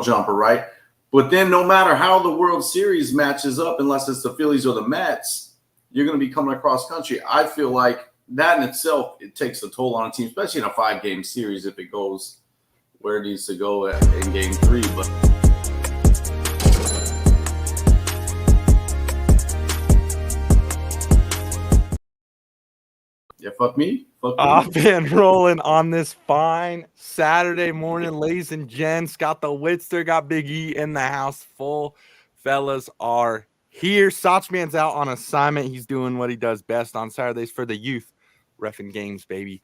jumper, right? But then no matter how the World Series matches up, unless it's the Phillies or the Mets, you're going to be coming across country. I feel like that in itself, it takes a toll on a team, especially in a 5-game series if it goes where it needs to go in game 3. But yeah, fuck me. Off and rolling on this fine Saturday morning, ladies and gents. Got the Witster, got Big E in the house full. Fellas are here. Sochman's out on assignment. He's doing what he does best on Saturdays for the youth, reffing games, baby.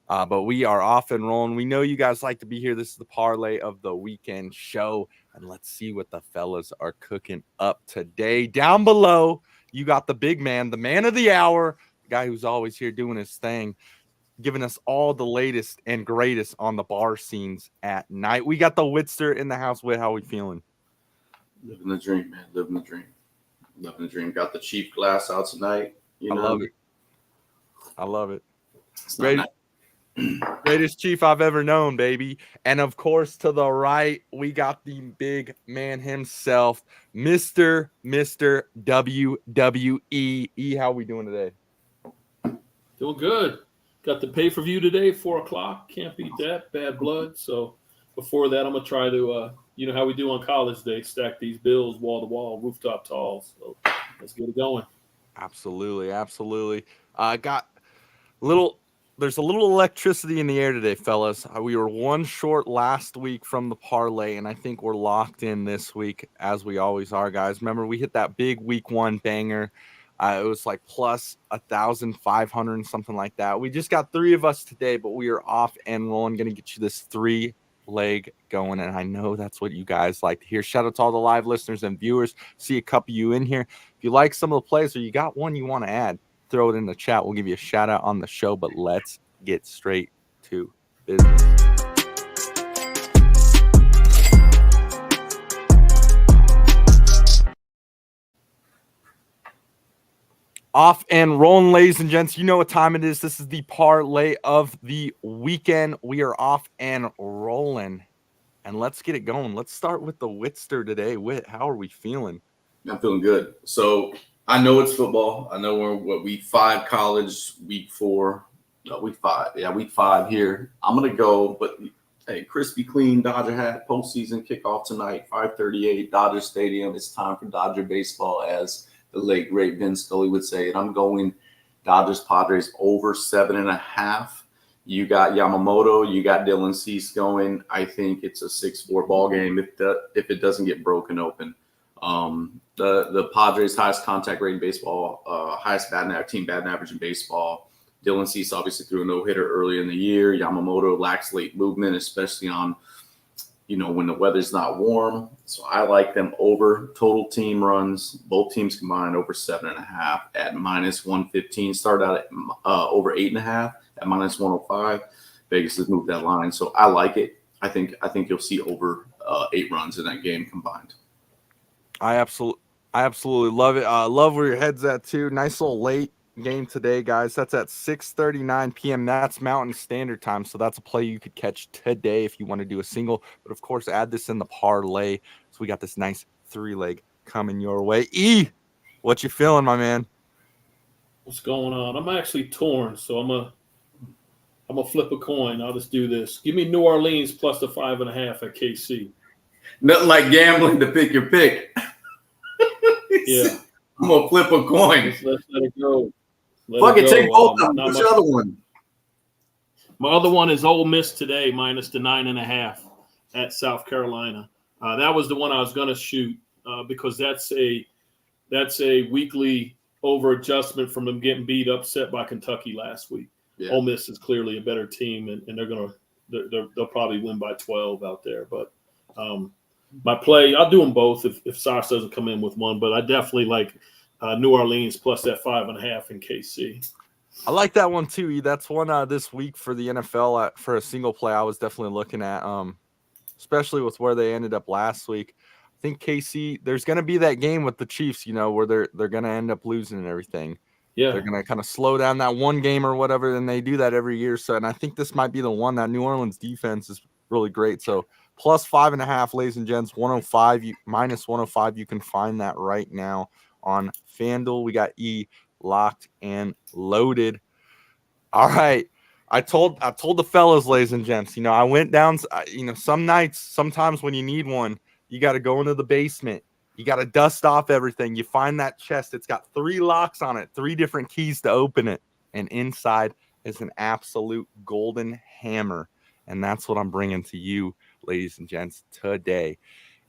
But we are off and rolling. We know you guys like to be here. This is the parlay of the weekend show. And let's see what the fellas are cooking up today. Down below, you got the big man, the man of the hour, the guy who's always here doing his thing, giving us all the latest and greatest on the bar scenes at night. We got the Witster in the house. Whit, how we feeling? Living the dream, man. Living the dream. Living the dream. Got the cheap glass out tonight. I love it. I love it. Greatest chief I've ever known, baby. And of course, to the right, we got the big man himself, Mr. WWE. E, how we doing today? Doing good. Got the pay-per-view today, 4 o'clock. Can't beat that. Bad blood. So before that, I'm going to try to, you know how we do on college day, stack these bills wall to wall, rooftop tall. So let's get it going. Absolutely. There's a little electricity in the air today, fellas. We were one short last week from the parlay, and I think we're locked in this week, as we always are, guys. Remember, we hit that big week 1 banger. It was like plus 1,500 and something like that. We just got 3 of us today, but we are off and rolling. Going to get you this 3-leg going, and I know that's what you guys like to hear. Shout out to all the live listeners and viewers. See a couple of you in here. If you like some of the plays or you got one you want to add, throw it in the chat. We'll give you a shout out on the show, but let's get straight to business. Off and rolling, ladies and gents. You know what time it is. This is the parlay of the weekend. We are off and rolling, and let's get it going. Let's start with the Witster today. Whit, how are we feeling? I'm feeling good. So I know it's football. I know we're week 5 college, week 4. No, week 5. Yeah, week 5 here. I'm going to go, but hey, crispy clean Dodger hat, postseason kickoff tonight, 5:38, Dodger Stadium. It's time for Dodger baseball, as the late, great Vin Scully would say. And I'm going Dodgers Padres over 7.5. You got Yamamoto, you got Dylan Cease going. I think it's a 6-4 ball game if it doesn't get broken open. The Padres' highest contact rate in baseball, highest team batting average in baseball. Dylan Cease obviously threw a no-hitter early in the year. Yamamoto lacks late movement, especially on, when the weather's not warm. So I like them over total team runs, both teams combined over 7.5 at minus 115. Started out at over 8.5 at minus 105. Vegas has moved that line, so I like it. I think you'll see over 8 runs in that game combined. I absolutely love it. Love where your head's at too. Nice little late game today, guys. That's at 6:39 p.m. That's Mountain Standard Time, so that's a play you could catch today if you want to do a single. But of course, add this in the parlay. So we got this nice 3-leg coming your way. E, what you feeling, my man? What's going on? I'm actually torn, so I'm gonna flip a coin. I'll just do this. Give me New Orleans plus the 5.5 at KC. Nothing like gambling to pick your pick. Yeah. I'm going to flip a coin. Let's let it go. Fuck it, take both of them. What's the other one? My other one is Ole Miss today, minus the 9.5 at South Carolina. That was the one I was going to shoot because that's a weekly over adjustment from them getting beat upset by Kentucky last week. Yeah. Ole Miss is clearly a better team, and they'll probably win by 12 out there. But my play, I'll do them both if Sox doesn't come in with one. But I definitely like New Orleans plus that 5.5 in KC. I like that one too. That's one this week for the NFL for a single play. I was definitely looking at, especially with where they ended up last week. I think KC, there's going to be that game with the Chiefs, where they're going to end up losing and everything. Yeah, they're going to kind of slow down that one game or whatever, and they do that every year. So, and I think this might be the one. That New Orleans defense is really great. So plus 5.5, ladies and gents. 105, minus 105. You can find that right now on FanDuel. We got E locked and loaded. All right. I told the fellas, ladies and gents, I went down, some nights, sometimes when you need one, you got to go into the basement. You got to dust off everything. You find that chest. It's got 3 locks on it, 3 different keys to open it. And inside is an absolute golden hammer. And that's what I'm bringing to you, ladies and gents, today.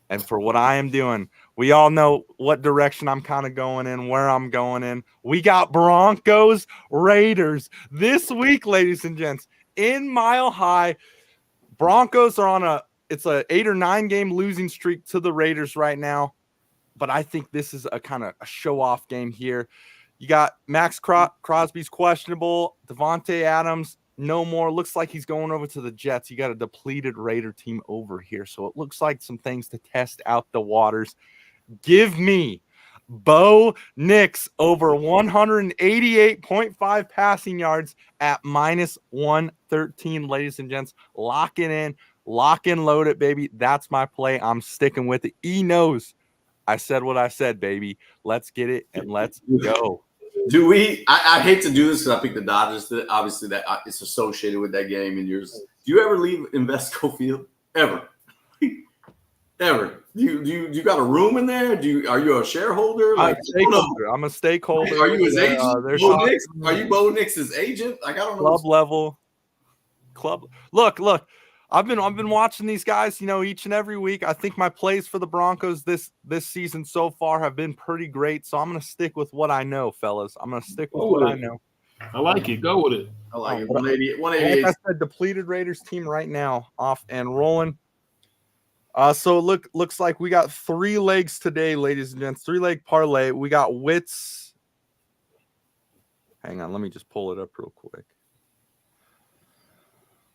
And for what I am doing, we all know what direction I'm kind of going in, where I'm going in. We got Broncos Raiders this week, ladies and gents, in Mile High. Broncos are on it's a 8 or 9 game losing streak to the Raiders right now. But I think this is a kind of a show-off game here. You got Max Crosby's questionable. Devontae Adams, no more. Looks like he's going over to the Jets. You got a depleted Raider team over here. So it looks like some things to test out the waters. Give me Bo Nix over 188.5 passing yards at minus 113, ladies and gents. Lock it in. Lock and load it, baby. That's my play. I'm sticking with it. E knows I said what I said, baby. Let's get it and let's go. Do we? I hate to do this because I picked the Dodgers. Obviously, that it's associated with that game. And yours. Do you ever leave Invesco Field? Ever? Ever? Do you got a room in there? Are you a shareholder? Like, I'm a stakeholder. Are you his agent? Bo Nix? Are you Bo Nix's agent? Like, I don't know. Club level. Look. I've been watching these guys, each and every week. I think my plays for the Broncos this season so far have been pretty great. So I'm going to stick with what I know, fellas. I'm going to stick with what I know. I like it. Go with it. I like it. 188. Like I said, depleted Raiders team right now, off and rolling. So it looks like we got 3 legs today, ladies and gents. 3-leg parlay. We got Wits. Hang on, let me just pull it up real quick.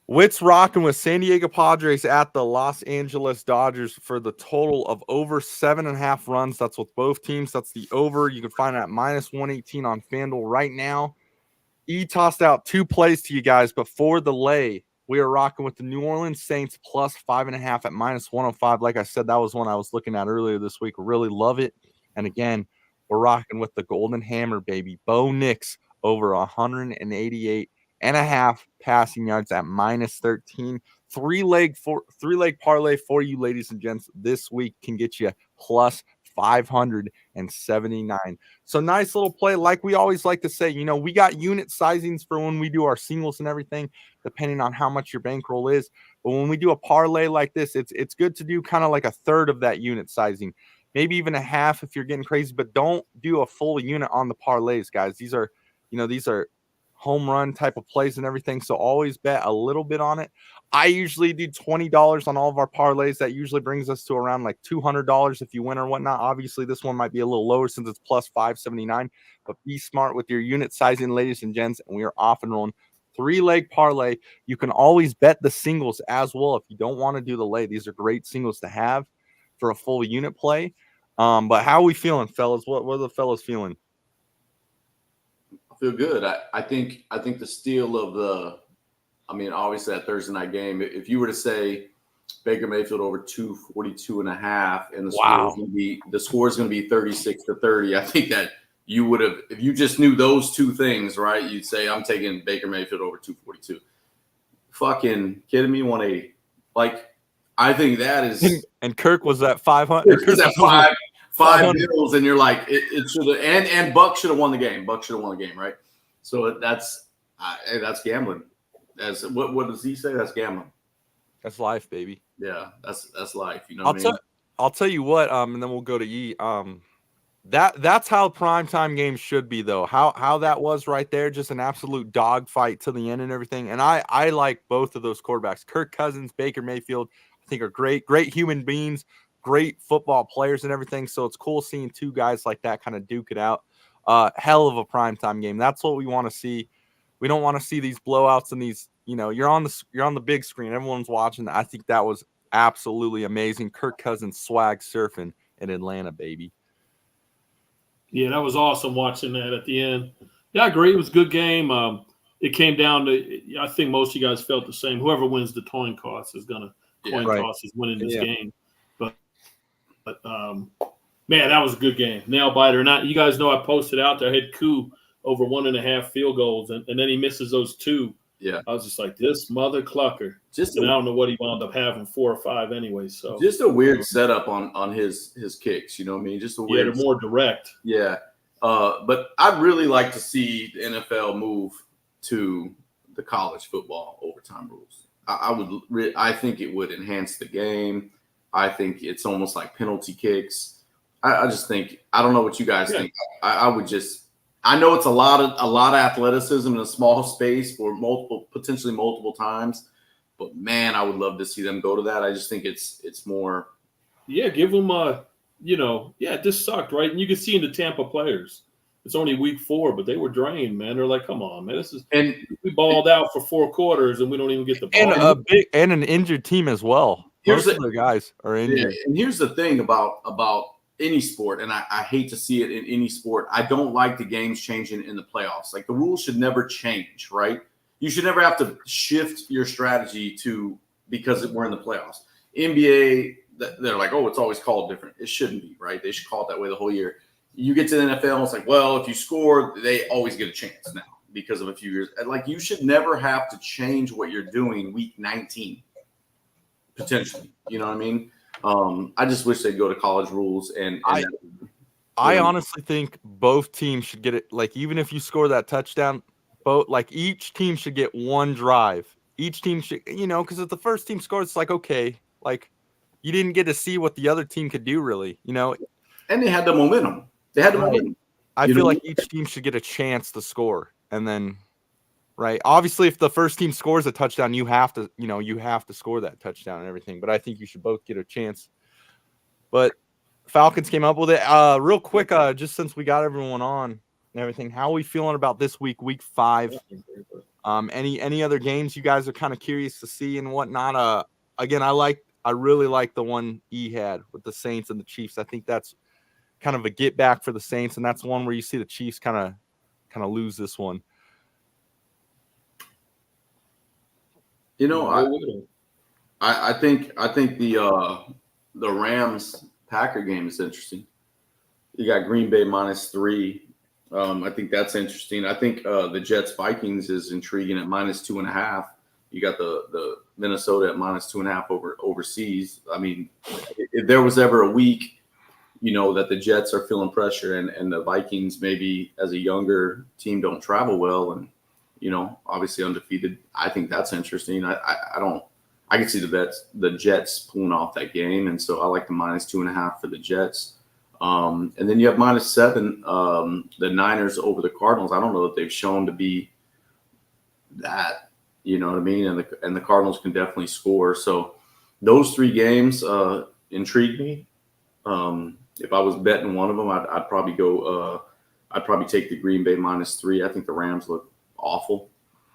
Wits rocking with San Diego Padres at the Los Angeles Dodgers for the total of over 7.5 runs. That's with both teams. That's the over. You can find it at minus 118 on FanDuel right now. E tossed out 2 plays to you guys, but for the lay, we are rocking with the New Orleans Saints plus 5.5 at minus 105. Like I said, that was one I was looking at earlier this week. Really love it. And again, we're rocking with the Golden Hammer, baby. Bo Nix over 188.5 passing yards at minus 13. 3-leg parlay for you, ladies and gents, this week can get you plus 579. So nice little play. Like we always like to say, we got unit sizings for when we do our singles and everything, depending on how much your bankroll is. But when we do a parlay like this, it's good to do kind of like a third of that unit sizing, maybe even a half if you're getting crazy, but don't do a full unit on the parlays, guys. These are home run type of plays and everything. So always bet a little bit on it. I usually do $20 on all of our parlays. That usually brings us to around like $200 if you win or whatnot. Obviously, this one might be a little lower since it's plus 579, but be smart with your unit sizing, ladies and gents. And we are off and rolling. 3-leg parlay. You can always bet the singles as well if you don't want to do the lay. These are great singles to have for a full unit play. But how are we feeling, fellas? What are the fellas feeling? Feel good. I think the steal of obviously that Thursday night game, if you were to say Baker Mayfield over 242.5 and the score is going to be 36-30, I think that you would have, if you just knew those 2 things, right, you'd say I'm taking Baker Mayfield over 242. Fucking kidding me? 180. Like, I think that is. And Kirk was at 500. Kirk was at 5 bills, and you're like, it should have, and Buck should have won the game. Buck should have won the game, right? So that's gambling. As what does he say? That's gambling. That's life, baby. Yeah, that's life. You know what I mean? I'll tell you what. And then we'll go to E. That's how primetime games should be, though. How that was right there, just an absolute dogfight to the end and everything. And I like both of those quarterbacks, Kirk Cousins, Baker Mayfield. I think are great human beings. Great football players and everything. So it's cool seeing 2 guys like that kind of duke it out. Hell of a primetime game. That's what we want to see. We don't want to see these blowouts and these, you're on the big screen. Everyone's watching. I think that was absolutely amazing. Kirk Cousins swag surfing in Atlanta, baby. Yeah, that was awesome watching that at the end. Yeah, I agree. It was a good game. It came down to, I think most of you guys felt the same. Whoever wins the coin toss is going to coin Right. toss is winning this Yeah. game. But man, that was a good game. Nail biter. And you guys know I posted out there. I had Koo over 1.5 field goals, and then he misses those 2. Yeah. I was just like, this mother clucker. Just And I don't know what he wound up having, 4 or 5 anyway. So just a weird setup on his kicks. You know what I mean? Just a weird. they're more direct. Yeah. But I'd really like to see the NFL move to the college football overtime rules. I think it would enhance the game. I think it's almost like penalty kicks. I just think, I don't know what you guys think. I would just, I know it's a lot of athleticism in a small space for potentially multiple times, but man, I would love to see them go to that. I just think it's more. Yeah, give them this sucked, right? And you can see in the Tampa players, it's only week 4, but they were drained, man. They're like, come on, man, we balled out for 4 quarters and we don't even get the ball. And an injured team as well. Most of the guys are injured. Yeah, and here's the thing about any sport, and I hate to see it in any sport. I don't like the games changing in the playoffs. Like, the rules should never change, right? You should never have to shift your strategy because we're in the playoffs. NBA, they're like, oh, it's always called different. It shouldn't be, right? They should call it that way the whole year. You get to the NFL, it's like, well, if you score, they always get a chance now because of a few years. Like, you should never have to change what you're doing week 19, potentially. You know what I mean? I just wish they'd go to college rules. I honestly think both teams should get it. Like, even if you score that touchdown, each team should get one drive. Each team should, because if the first team scores, it's like, okay, like, you didn't get to see what the other team could do, really, And they had the momentum. I feel like each team should get a chance to score, and then, right? Obviously, if the first team scores a touchdown, you have to score that touchdown and everything. But I think you should both get a chance. But Falcons came up with it. Real quick, just since we got everyone on and everything, how are we feeling about this week 5? Any other games you guys are kind of curious to see and whatnot? Again, I really like the one E had with the Saints and the Chiefs. I think that's kind of a get back for the Saints, and that's one where you see the Chiefs kind of lose this one. I think the Rams Packer game is interesting. You got Green Bay -3. I think that's interesting. I think the Jets Vikings is intriguing at -2.5. You got the Minnesota at -2.5 overseas. I mean, if there was ever a week, that the Jets are feeling pressure and the Vikings maybe as a younger team don't travel well and, obviously undefeated. I think that's interesting. I can see the Jets pulling off that game. And so I like the -2.5 for the Jets. And then you have -7, the Niners over the Cardinals. I don't know that they've shown to be that, you know what I mean? And the Cardinals can definitely score. So those 3 games intrigue me. If I was betting one of them, I'd probably go. I'd probably take the Green Bay -3. I think the Rams look awful.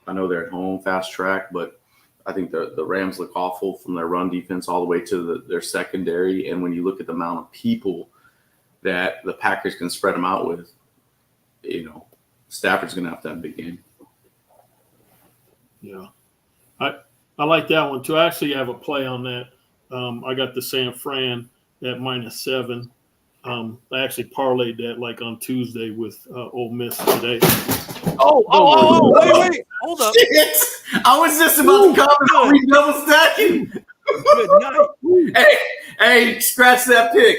I know they're at home, fast track, but I think the Rams look awful from their run defense all the way to their secondary. And when you look at the amount of people that the Packers can spread them out with, Stafford's going to have a big game. Yeah, I like that one too. I actually have a play on that. I got the San Fran at -7. I actually parlayed that like on Tuesday with Ole Miss today. Oh, wait, hold up. Shit. I was just about to comment on double stacking. Good night. Hey, scratch that pick.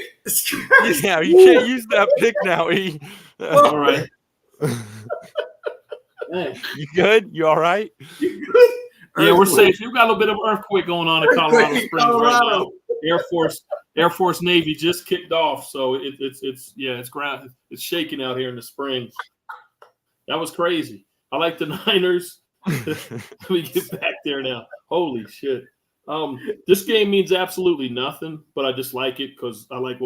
Yeah, you can't use that pick now, E. All right. You good? You all right? Yeah, we're safe. You've got a little bit of earthquake going on in Colorado Springs right now. Air Force Navy just kicked off, so it's shaking out here in the Springs. That was crazy. I like the Niners. Let me get back there now. Holy shit. This game means absolutely nothing, but I just like it because I like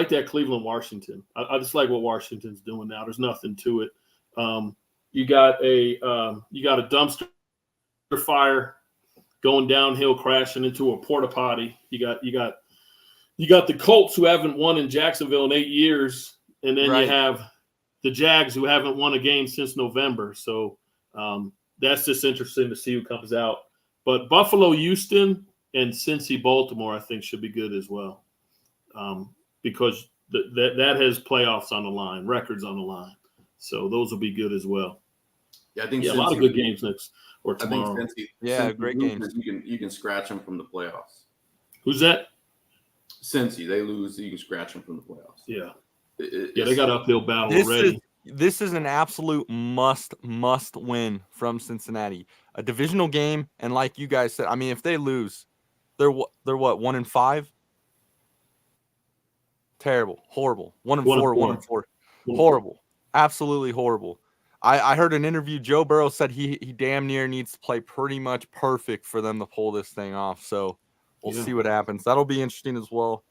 that Cleveland Washington. I just like what Washington's doing now. There's nothing to it. You got a dumpster fire going downhill, crashing into a porta potty. You got the Colts who haven't won in Jacksonville in 8 years, and then you have the Jags who haven't won a game since November. So that's just interesting to see who comes out. But Buffalo, Houston, and Cincy Baltimore, I think, should be good as well, because that has playoffs on the line, records on the line. So those will be good as well. Yeah, I think a lot of good games next or I think tomorrow. Cincy great loses, games. You can scratch them from the playoffs. Who's that? Cincy, they lose, you can scratch them from the playoffs. Yeah, they got an uphill battle This already. This is an absolute must win from Cincinnati. A divisional game, and like you guys said, I mean, if they lose, they're what 1-5. Terrible, horrible. 1-4, 1-4. Horrible, absolutely horrible. I heard an interview. Joe Burrow said he damn near needs to play pretty much perfect for them to pull this thing off. So we'll see what happens. That'll be interesting as well.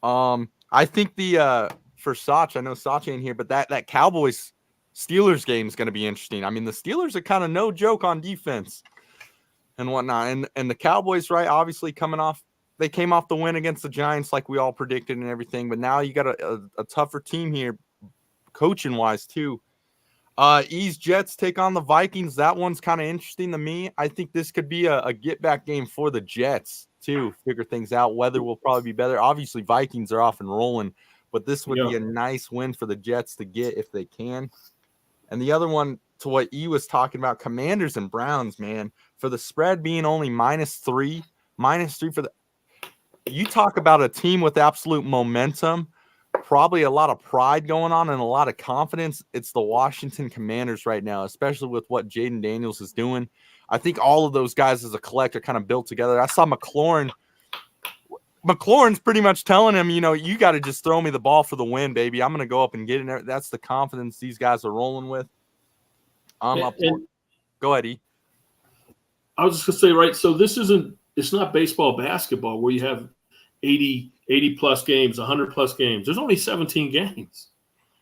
I think for Sach, I know Sach ain't here, but that Cowboys Steelers game is going to be interesting. I mean, the Steelers are kind of no joke on defense and whatnot, and the Cowboys, right? Obviously they came off the win against the Giants like we all predicted and everything, but now you got a tougher team here, coaching wise too. East Jets take on the Vikings. That one's kind of interesting to me. I think this could be a get back game for the Jets too. Figure things out. Weather will probably be better. Obviously, Vikings are off and rolling, but this would be a nice win for the Jets to get if they can. And the other one, to what E was talking about, Commanders and Browns, man, for the spread being only -3 for the. You talk about a team with absolute momentum, probably a lot of pride going on and a lot of confidence. It's the Washington Commanders right now, especially with what Jaden Daniels is doing. I think all of those guys as a collective kind of built together. I saw McLaurin's pretty much telling him, you got to just throw me the ball for the win, baby. I'm going to go up and get in there. That's the confidence these guys are rolling with. Go ahead, E. I was just going to say, right, so it's not baseball, basketball where you have 80 plus games, 100 plus games. There's only 17 games.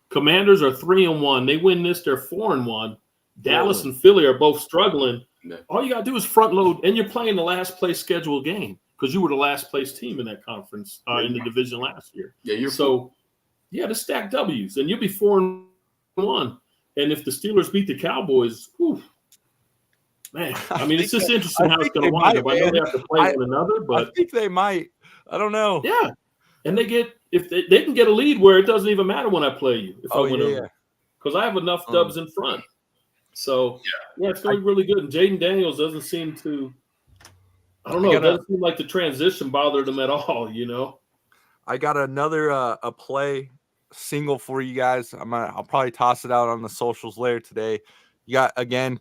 Commanders are 3-1. They win this, they're 4-1. Dallas and Philly are both struggling. No. All you got to do is front load, and you're playing the last place scheduled game because you were the last place team in that conference in the division last year. Yeah, to stack W's, and you'll be 4-1. And if the Steelers beat the Cowboys, man, I mean, it's just interesting how it's going to wind up. I know they have to play one another, but I think they might. I don't know. Yeah, and they can get a lead where it doesn't even matter when I play you if I win over, because I have enough dubs in front. So it's going to be really good. And Jaden Daniels doesn't seem to. I don't know. It doesn't seem like the transition bothered him at all. I got another a play single for you guys. I'll probably toss it out on the socials later today. You got again.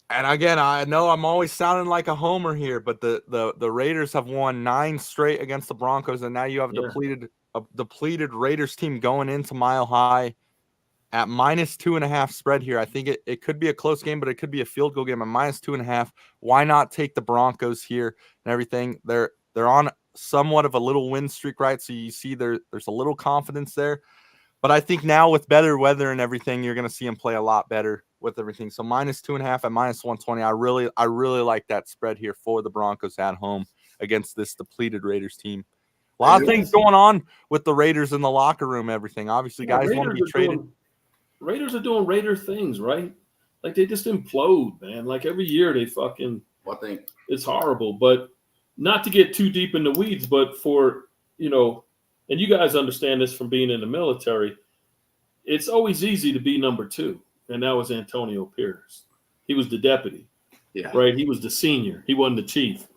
And again, I know I'm always sounding like a homer here, but the Raiders have won 9 straight against the Broncos, and now you have a depleted Raiders team going into Mile High at -2.5 spread here. I think it could be a close game, but it could be a field goal game at -2.5. Why not take the Broncos here and everything? They're on somewhat of a little win streak, right? So you see there's a little confidence there. But I think now with better weather and everything, you're going to see them play a lot better with everything. So -2.5 at -120. I really like that spread here for the Broncos at home against this depleted Raiders team. A lot of things going on with the Raiders in the locker room, everything. Obviously, guys want to be traded. Raiders are doing Raider things, right? Like they just implode, man. Like every year they fucking I think it's horrible. But not to get too deep in the weeds, but for, and you guys understand this from being in the military, it's always easy to be number 2. And that was Antonio Pierce. He was the deputy, right? He was the senior. He wasn't the chief.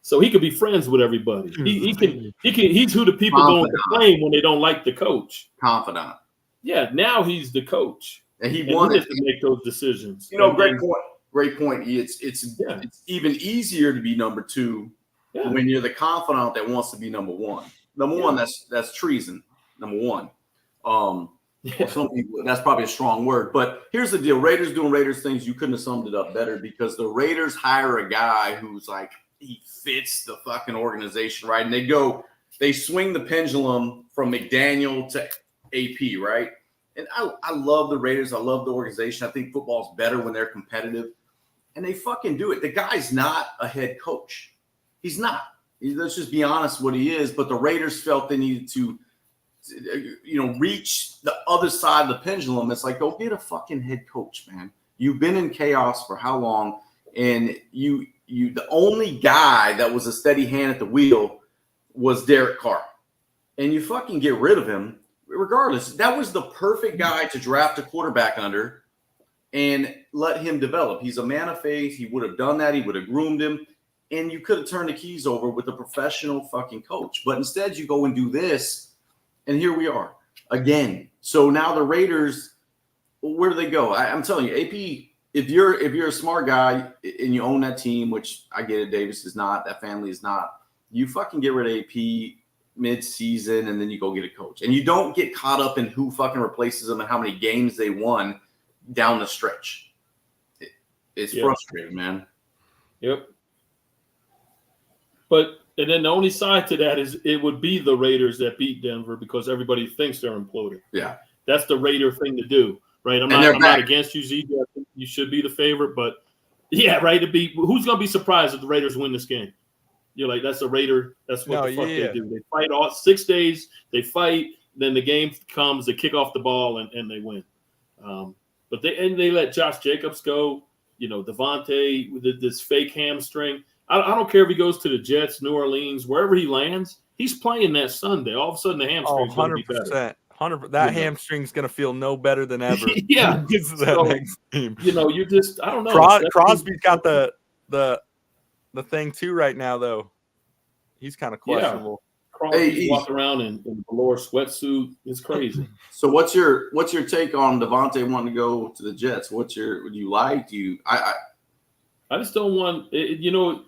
So he could be friends with everybody. He's who the people go and complain when they don't like the coach. Confidant. Yeah, now he's the coach. And he wanted to make those decisions. Great point. It's even easier to be number 2 when you're the confidant that wants to be number 1. Number 1, that's treason. Number 1. Some people, that's probably a strong word, but here's the deal: Raiders doing Raiders things. You couldn't have summed it up better, because the Raiders hire a guy who's like, he fits the fucking organization, right? And they swing the pendulum from McDaniel to AP, right? And I love the Raiders. I love the organization. I think football's better when they're competitive, and they fucking do it. The guy's not a head coach. He's not. Let's just be honest what he is. But the Raiders felt they needed to, reach the other side of the pendulum. It's like, go get a fucking head coach, man. You've been in chaos for how long? And the only guy that was a steady hand at the wheel was Derek Carr. And you fucking get rid of him regardless. That was the perfect guy to draft a quarterback under and let him develop. He's a man of faith. He would have done that. He would have groomed him. And you could have turned the keys over with a professional fucking coach. But instead you go and do this. And here we are again. So now the Raiders, where do they go? I'm telling you, AP, if you're a smart guy and you own that team, which I get it, Davis is not, that family is not, you fucking get rid of AP mid-season and then you go get a coach. And you don't get caught up in who fucking replaces them and how many games they won down the stretch. It's frustrating, man. Yep. But and then the only side to that is it would be the Raiders that beat Denver because everybody thinks they're imploding. Yeah. That's the Raider thing to do, right? I'm not against you, ZJ. I think you should be the favorite, but yeah, right. Who's going to be surprised if the Raiders win this game? You're like, that's the Raider. That's what the fuck they do. They fight all 6 days. They fight. Then the game comes. They kick off the ball and they win. But they let Josh Jacobs go. You know, Devontae with this fake hamstring. I don't care if he goes to the Jets, New Orleans, wherever he lands. He's playing that Sunday. All of a sudden, the hamstring's going to be better. 100%. That hamstring's going to feel no better than ever. Yeah. That next team. You know, you're just, I don't know. Crosby's got the thing too right now, though. He's kind of questionable. Yeah. Crosby's walking around in a velour sweatsuit. It's crazy. So what's your take on Devontae wanting to go to the Jets? Would you like? I just don't want it, you know.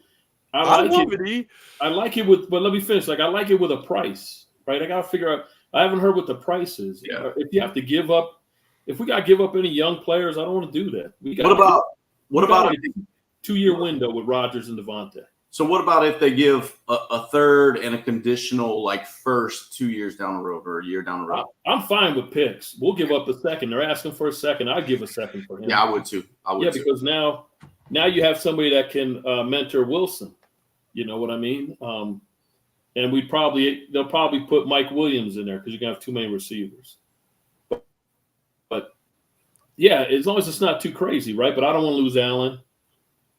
I like it with, but let me finish. Like I like it with a price, right? I got to figure out. I haven't heard what the price is. Yeah. If you have to give up, if we got to give up any young players, I don't want to do that. What about a 2-year window with Rodgers and Devontae? So what about if they give a third and a conditional like first 2 years down the road or a year down the road? I'm fine with picks. We'll give up a second. They're asking for a second. I'd give a second for him. Yeah, I would too. Because now you have somebody that can mentor Wilson. You know what I mean? And they'll probably put Mike Williams in there because you're gonna have too many receivers. But yeah, as long as it's not too crazy, right? But I don't want to lose Allen.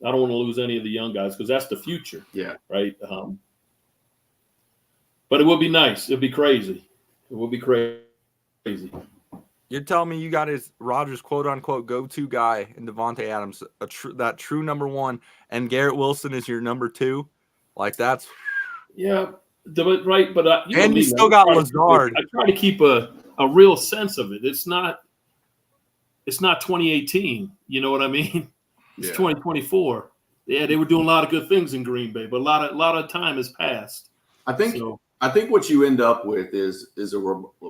I don't want to lose any of the young guys because that's the future. Yeah. Right. But it would be nice. It'd be crazy. It would be crazy. You're telling me you got his Rodgers quote unquote go-to guy in Devontae Adams, that true number one, and Garrett Wilson is your number two? Like that's right. But and you still got Lazard. I try to keep a real sense of it. It's not 2018. You know what I mean? It's 2024. Yeah, they were doing a lot of good things in Green Bay, but a lot of time has passed. I think what you end up with is a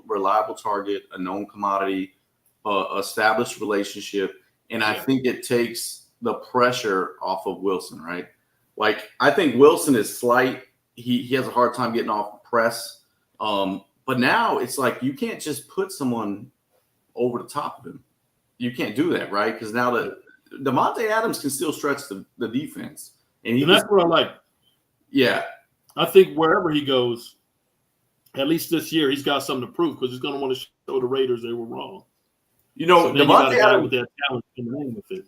reliable target, a known commodity, established relationship, and I think it takes the pressure off of Wilson, right? Like I think Wilson is slight. He has a hard time getting off press, but now it's like you can't just put someone over the top of him. You can't do that, right? Because now Devontae Adams can still stretch the defense, and that's what I like. Yeah, I think wherever he goes, at least this year, he's got something to prove because he's going to want to show the Raiders they were wrong. You know, Devontae Adams with that talent in the name with it.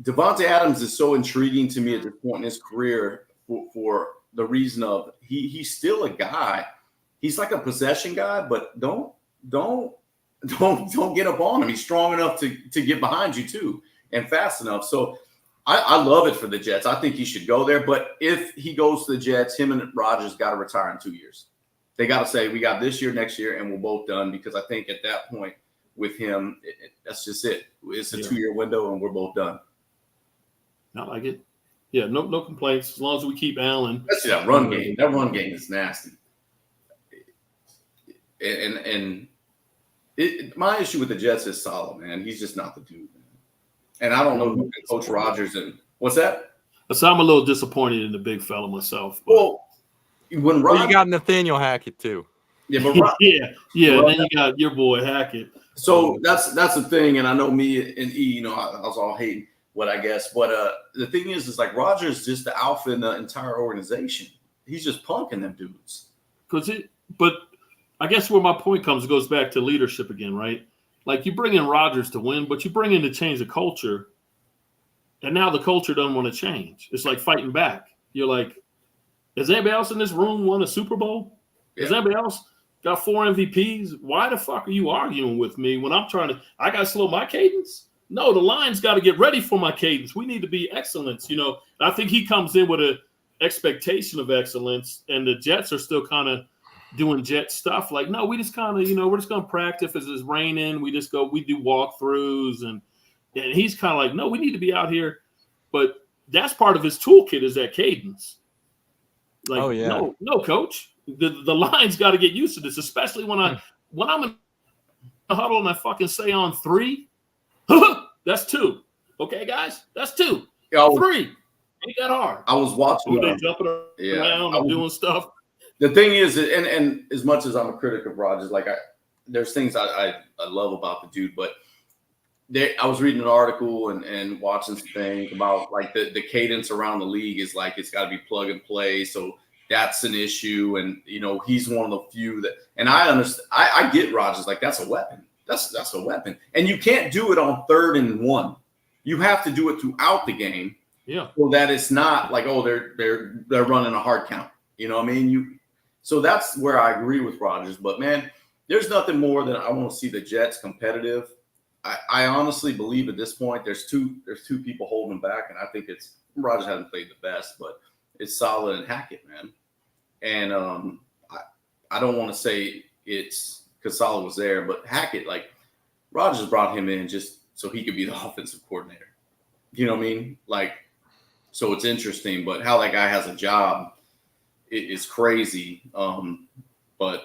Devontae Adams is so intriguing to me at this point in his career for the reason of he's still a guy. He's like a possession guy, but don't get up on him. He's strong enough to get behind you too and fast enough. So I love it for the Jets. I think he should go there. But if he goes to the Jets, him and Rodgers got to retire in 2 years. They got to say, we got this year, next year, and we're both done. Because I think at that point with him, that's just it. It's a 2-year window, and we're both done. I like it. Yeah, no complaints as long as we keep Allen. That's that run game. That run game is nasty. And my issue with the Jets is Salah, man. He's just not the dude, man. And I don't know who can coach Rodgers and what's that? So I'm a little disappointed in the big fella myself. Well, when you got Nathaniel Hackett too. Yeah, but yeah. Then you got your boy Hackett. So that's the thing, and I know me and E, you know, I was all hating what I guess, but the thing is like Rodgers is just the alpha in the entire organization. He's just punking them dudes. But I guess where my point goes back to leadership again, right? Like you bring in Rodgers to win, but you bring in to change the culture. And now the culture doesn't want to change. It's like fighting back. You're like, has anybody else in this room won a Super Bowl? Has anybody else got 4 MVPs? Why the fuck are you arguing with me when I'm trying to – I got to slow my cadence? No, the line's got to get ready for my cadence. We need to be excellence, you know. I think he comes in with an expectation of excellence, and the Jets are still kind of doing Jet stuff. Like, no, we just kind of, you know, we're just going to practice as it's raining. We just go – we do walkthroughs, and he's kind of like, no, we need to be out here. But that's part of his toolkit is that cadence. Like, oh, yeah. No, coach. The line's got to get used to this, especially when I'm in the huddle and I fucking say on 3. That's 2. Okay, guys? That's 2. 3. Ain't that hard. I was watching. They jumping around and doing stuff. The thing is, and as much as I'm a critic of Rodgers, like there's things I love about the dude, but I was reading an article and watching some things about like the cadence around the league is like it's got to be plug and play. So that's an issue, and you know he's one of the few that. And I understand. I get Rodgers, like that's a weapon. That's a weapon, and you can't do it on 3rd and 1. You have to do it throughout the game. Yeah. So that it's not like they're running a hard count. You know what I mean? So that's where I agree with Rodgers. But man, there's nothing more than I want to see the Jets competitive. I honestly believe at this point there's two people holding back, and I think it's Rodgers hasn't played the best, but it's Saleh and Hackett, man. And I don't want to say it's because Saleh was there, but Hackett, like Rodgers brought him in just so he could be the offensive coordinator. You know what I mean? Like, so it's interesting, but how that guy has a job is crazy. But I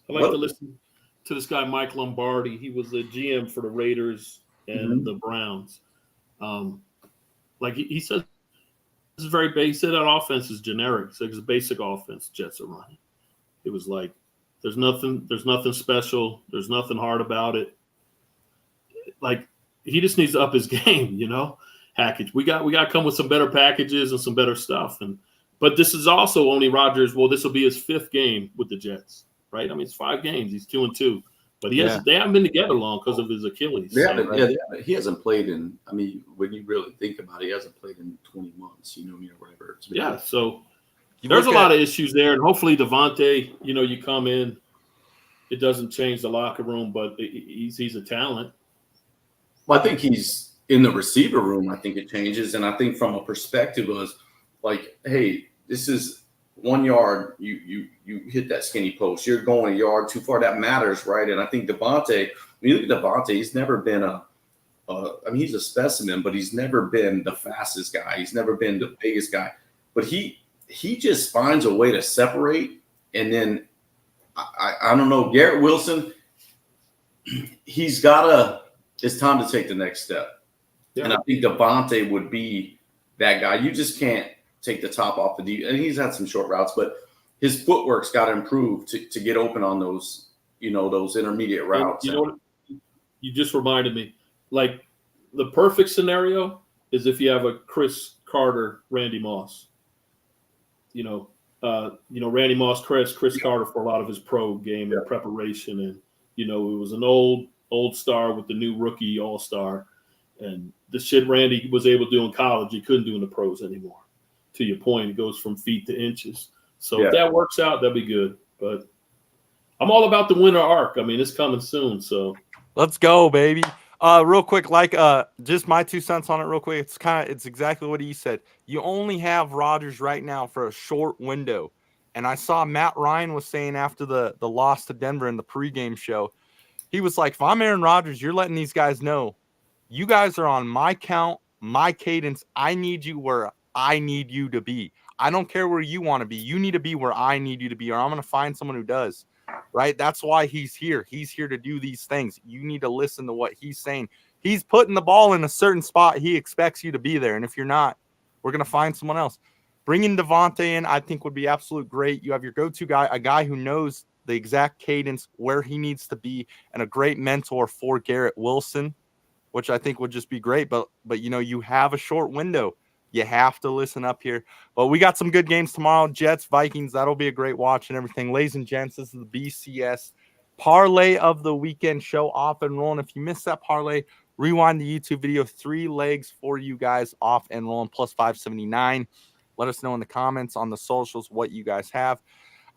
like to listen to this guy, Mike Lombardi. He was the GM for the Raiders and the Browns. Like he said, this is very basic. He said that offense is generic. So it's a basic offense Jets are running. It was like, there's nothing special. There's nothing hard about it. Like he just needs to up his game, you know. Hackett. We got to come with some better packages and some better stuff. But this is also only Rodgers. Well, this will be his 5th game with the Jets, right? I mean, it's 5 games. He's 2-2, but they haven't been together long because of his Achilles. He hasn't played in. I mean, when you really think about it, he hasn't played in 20 months. You know, or whatever. So there's a lot of issues there, and hopefully Devontae. You know, you come in, it doesn't change the locker room, but he's a talent. Well, I think he's in the receiver room. I think it changes, and I think from a perspective of like, hey, this is 1 yard. You hit that skinny post. You're going a yard too far. That matters, right? And I think Devontae. When you look at Devontae, he's never been I mean, he's a specimen, but he's never been the fastest guy. He's never been the biggest guy. But he just finds a way to separate. And then I don't know, Garrett Wilson. It's time to take the next step. Yeah. And I think Devontae would be that guy. You just can't take the top off the deep. And he's had some short routes, but his footwork's got to improve to get open on those, you know, those intermediate routes. You know what? You just reminded me. Like the perfect scenario is if you have a Chris Carter, Randy Moss. You know, Randy Moss, Chris Carter for a lot of his pro game and preparation, and you know, it was an old star with the new rookie all-star. And the shit Randy was able to do in college, he couldn't do in the pros anymore. To your point, it goes from feet to inches. So if that works out, that'd be good. But I'm all about the winter arc. I mean, it's coming soon. So let's go, baby. Real quick, like just my 2 cents on it real quick. It's exactly what he said. You only have Rodgers right now for a short window. And I saw Matt Ryan was saying after the loss to Denver in the pregame show, he was like, if I'm Aaron Rodgers, you're letting these guys know, you guys are on my count, my cadence. I need you where I need you to be. I don't care where you want to be. You need to be where I need you to be, or I'm going to find someone who does. Right? That's why he's here. He's here to do these things. You need to listen to what he's saying. He's putting the ball in a certain spot. He expects you to be there. And if you're not, we're going to find someone else. Bringing Devontae in, I think, would be absolute great. You have your go-to guy, a guy who knows the exact cadence, where he needs to be, and a great mentor for Garrett Wilson, which I think would just be great. But you know, you have a short window. You have to listen up here. But we got some good games tomorrow. Jets, Vikings. That'll be a great watch and everything. Ladies and gents, this is the BCS Parlay of the Weekend show off and rolling. If you missed that parlay, Rewind the YouTube video. 3 legs for you guys off and rolling plus 579. Let us know in the comments on the socials what you guys have.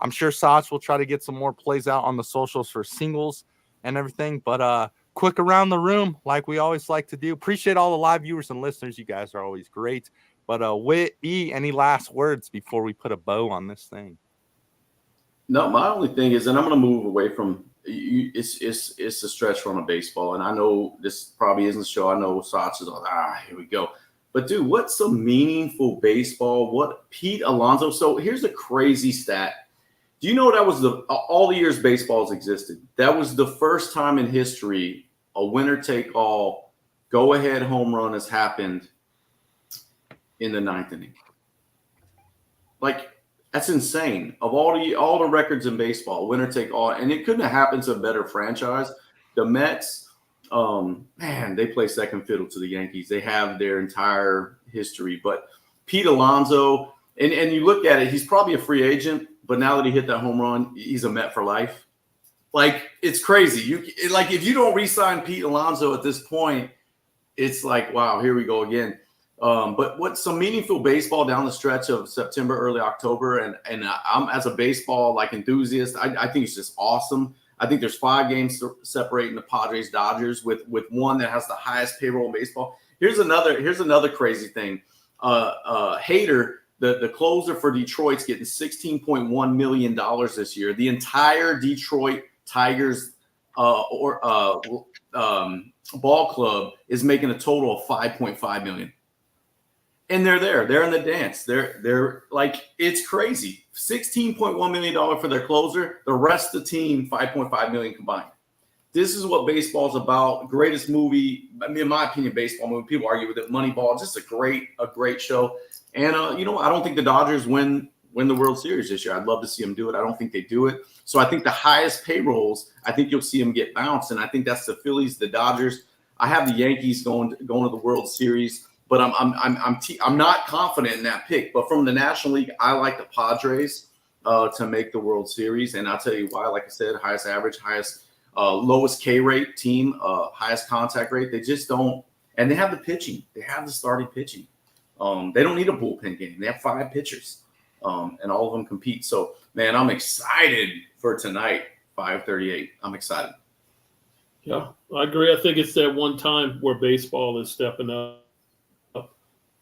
I'm sure Sach will try to get some more plays out on the socials for singles and everything. But quick around the room, like we always like to do. Appreciate all the live viewers and listeners. You guys are always great. But Whit E, any last words before we put a bow on this thing? No, my only thing is, and I'm going to move away from it's a stretch run of baseball, and I know this probably isn't the show. I know Sach is like, here we go. But dude, what's some meaningful baseball? What Pete Alonso? So here's a crazy stat. Do you know that was all the years baseball's existed? That was the first time in history a winner-take-all go-ahead home run has happened in the 9th inning. Like, that's insane. Of all the records in baseball, winner-take-all, and it couldn't have happened to a better franchise. The Mets, man, they play second fiddle to the Yankees. They have their entire history. But Pete Alonso, and you look at it, he's probably a free agent. But now that he hit that home run, he's a Met for life. Like, it's crazy. If you don't re-sign Pete Alonso at this point, it's like, wow, here we go again. But what's some meaningful baseball down the stretch of September, early October, and I'm as a baseball enthusiast, I think it's just awesome. I think there's 5 games separating the Padres Dodgers with one that has the highest payroll in baseball. Here's another crazy thing. Hader. The closer for Detroit's getting $16.1 million this year. The entire Detroit Tigers ball club is making a total of $5.5 million. And they're in the dance. They're like, it's crazy. $16.1 million for their closer. The rest of the team, $5.5 million combined. This is what baseball's about. Greatest movie, in my opinion, baseball movie. People argue with it. Moneyball, just a great show. And, I don't think the Dodgers win the World Series this year. I'd love to see them do it. I don't think they do it. So I think the highest payrolls, I think you'll see them get bounced. And I think that's the Phillies, the Dodgers. I have the Yankees going to the World Series, but I'm not confident in that pick. But from the National League, I like the Padres to make the World Series. And I'll tell you why. Like I said, highest average, highest lowest K rate team, highest contact rate. They just don't. And they have the pitching. They have the starting pitching. They don't need a bullpen game. They have 5 pitchers, and all of them compete. So, man, I'm excited for tonight, 5:38. I'm excited. Yeah, I agree. I think it's that one time where baseball is stepping up.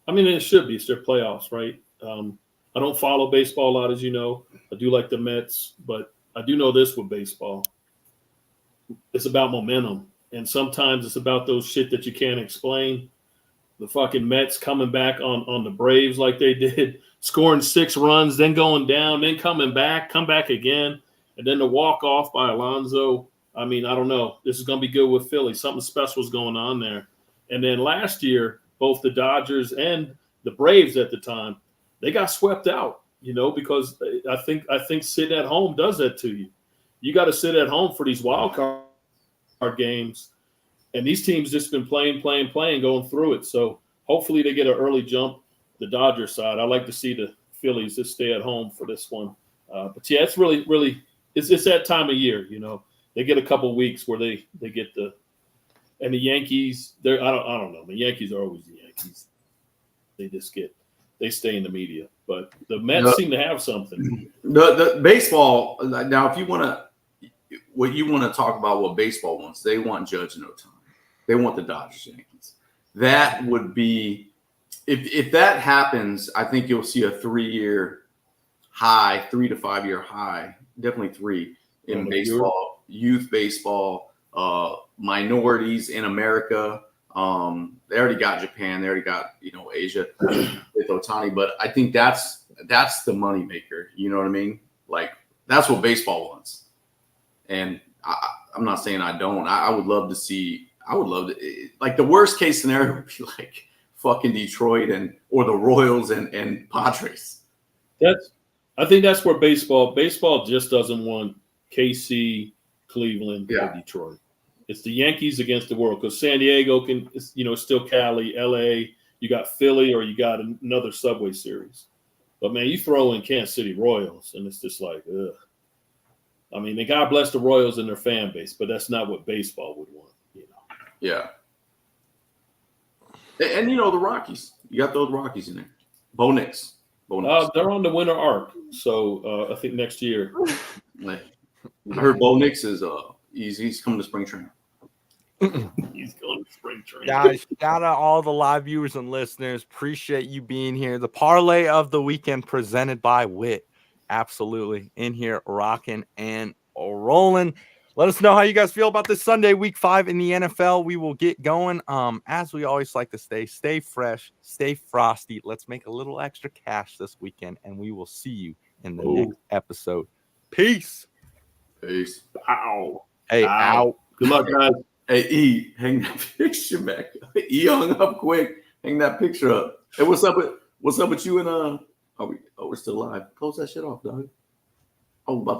I mean, it should be. It's their playoffs, right? I don't follow baseball a lot, as you know. I do like the Mets, but I do know this with baseball. It's about momentum, and sometimes it's about those shit that you can't explain. The fucking Mets coming back on the Braves like they did, scoring 6 runs, then going down, then come back again, and then the walk-off by Alonso. I mean, I don't know. This is going to be good with Philly. Something special is going on there. And then last year, both the Dodgers and the Braves at the time, they got swept out, because I think sitting at home does that to you. You got to sit at home for these wild card games. And these teams just been playing, going through it. So hopefully they get an early jump. The Dodgers side, I like to see the Phillies just stay at home for this one. But yeah, it's really, it's that time of year. They get a couple weeks where they get and the Yankees. I don't know. The Yankees are always the Yankees. They stay in the media. But the Mets seem to have something. The baseball now, if you want to talk about what baseball wants, they want Judge and Ohtani. They want the Dodgers, Yankees. That would be, if that happens, I think you'll see a 3-year high, 3 to 5 year high, definitely 3 in baseball, youth baseball, minorities in America. They already got Japan. They already got, Asia with Ohtani. But I think that's the money maker. You know what I mean? Like, that's what baseball wants. And I'm not saying I don't. I would love to see. I would love to. Like, the worst case scenario would be like fucking Detroit or the Royals and Padres. I think that's where baseball just doesn't want KC, Cleveland, or Detroit. It's the Yankees against the world, because San Diego it's still Cali, LA. You got Philly, or you got another Subway Series. But man, you throw in Kansas City Royals, and it's just like, ugh. I mean, God bless the Royals and their fan base, but that's not what baseball would want. Yeah. And the Rockies. You got those Rockies in there. Bo Nix. They're on the winter arc, so I think next year. I heard Bo Nix is he's coming to spring training. He's going to spring training. Guys, shout out all the live viewers and listeners. Appreciate you being here. The parlay of the weekend presented by Wit. Absolutely. In here, rocking and rolling. Let us know how you guys feel about this Sunday, week 5 in the NFL. We will get going. As we always like to stay fresh, stay frosty. Let's make a little extra cash this weekend, and we will see you in the next episode. Peace. Peace. Ow. Hey, out. Good luck, guys. Hey, E, hang that picture back. E hung up quick. Hang that picture up. Hey, what's up with you and we're still live. Close that shit off, dog. Oh, about to